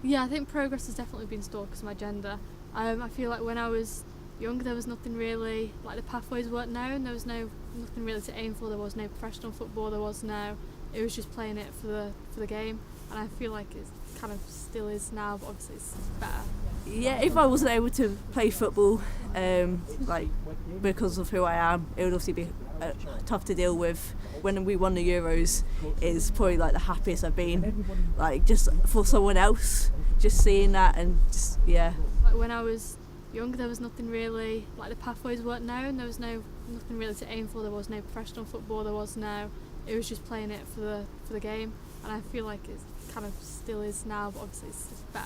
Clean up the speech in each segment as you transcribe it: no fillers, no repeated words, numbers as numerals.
Yeah, I think progress has definitely been stalled because of my gender. I feel like when I was young there was nothing really, like the pathways weren't known, there was nothing really to aim for, there was no professional football, it was just playing it for the game, and I feel like it kind of still is now, but obviously it's better. Yeah, if I wasn't able to play football, like because of who I am, it would obviously be tough to deal with. When we won the Euros, is probably like the happiest I've been, like just for someone else, just seeing that and just Like when I was young, there was nothing really, like the pathways weren't known, there was nothing really to aim for, there was no professional football, it was just playing it for the game, and I feel like it kind of still is now, but obviously it's better.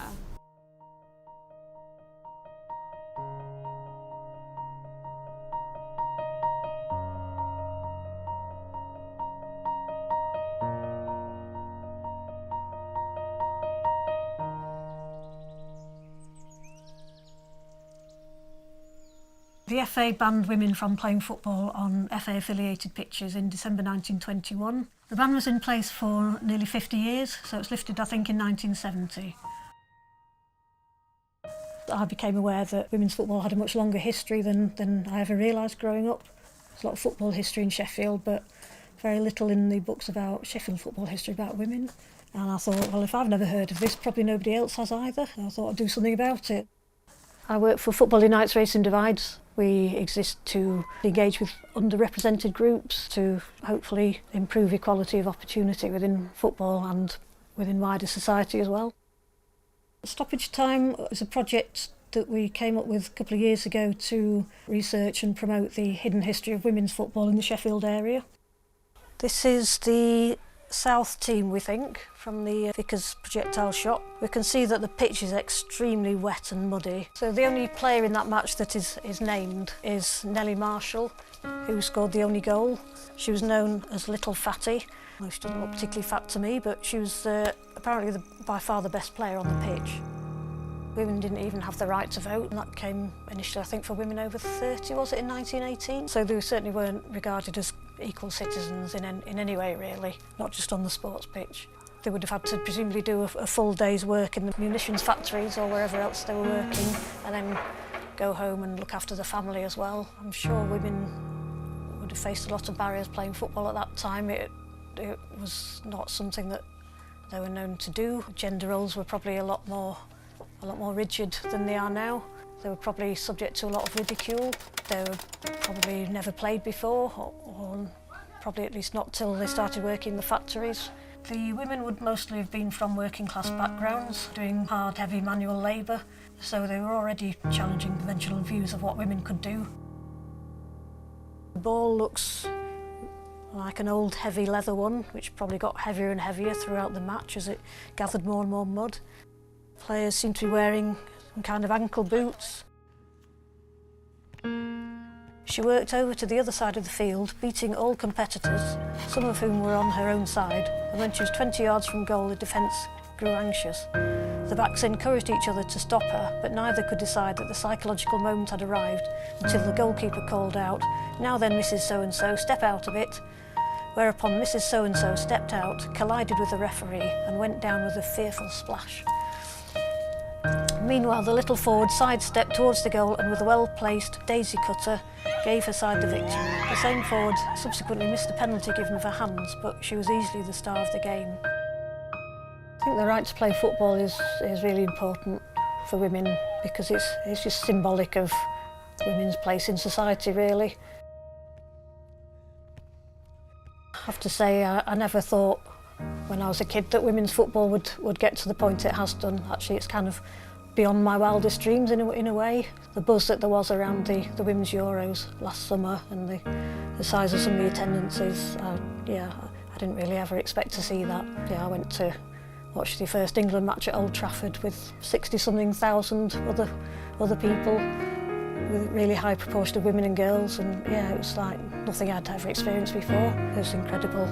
The FA banned women from playing football on FA-affiliated pitches in December 1921. The ban was in place for nearly 50 years, so it was lifted, I think, in 1970. I became aware that women's football had a much longer history than I ever realised growing up. There's a lot of football history in Sheffield, but very little in the books about Sheffield football history about women. And I thought, well, if I've never heard of this, probably nobody else has either. And I thought I'd do something about it. I work for Football Unites Racing Divides. We exist to engage with underrepresented groups to hopefully improve equality of opportunity within football and within wider society as well. Stoppage Time is a project that we came up with a couple of years ago to research and promote the hidden history of women's football in the Sheffield area. This is the South team, we think, from the Vickers Projectile Shop. We can see that the pitch is extremely wet and muddy. So the only player in that match that is named is Nellie Marshall, who scored the only goal. She was known as Little Fatty. Well, she doesn't look particularly fat to me, but she was apparently by far the best player on the pitch. Women didn't even have the right to vote, and that came initially, I think, for women over 30, was it, in 1918? So they certainly weren't regarded as equal citizens in any way, really, not just on the sports pitch. They would have had to presumably do a full day's work in the munitions factories or wherever else they were working, and then go home and look after the family as well. I'm sure women would have faced a lot of barriers playing football at that time. It was not something that they were known to do. Gender roles were probably a lot more rigid than they are now. They were probably subject to a lot of ridicule. They were probably never played before, or probably at least not till they started working in the factories. The women would mostly have been from working class backgrounds, doing hard, heavy manual labour, so they were already challenging conventional views of what women could do. The ball looks like an old heavy leather one, which probably got heavier and heavier throughout the match as it gathered more and more mud. Players seem to be wearing some kind of ankle boots. She worked over to the other side of the field, beating all competitors, some of whom were on her own side, and when she was 20 yards from goal, the defence grew anxious. The backs encouraged each other to stop her, but neither could decide that the psychological moment had arrived until the goalkeeper called out, "Now then, Mrs. So-and-so, step out of it," whereupon Mrs. So-and-so stepped out, collided with the referee, and went down with a fearful splash. Meanwhile, the little forward sidestepped towards the goal and with a well-placed daisy cutter gave her side the victory. The same forward subsequently missed a penalty given of her hands, but she was easily the star of the game. I think the right to play football is really important for women because it's just symbolic of women's place in society, really. I have to say, I never thought when I was a kid that women's football would get to the point it has done. Actually, it's kind of beyond my wildest dreams in a way. The buzz that there was around the Women's Euros last summer and the size of some of the attendances, I didn't really ever expect to see that. Yeah, I went to watch the first England match at Old Trafford with 60-something thousand other people, with a really high proportion of women and girls, and yeah, it was like nothing I'd ever experienced before. It was incredible.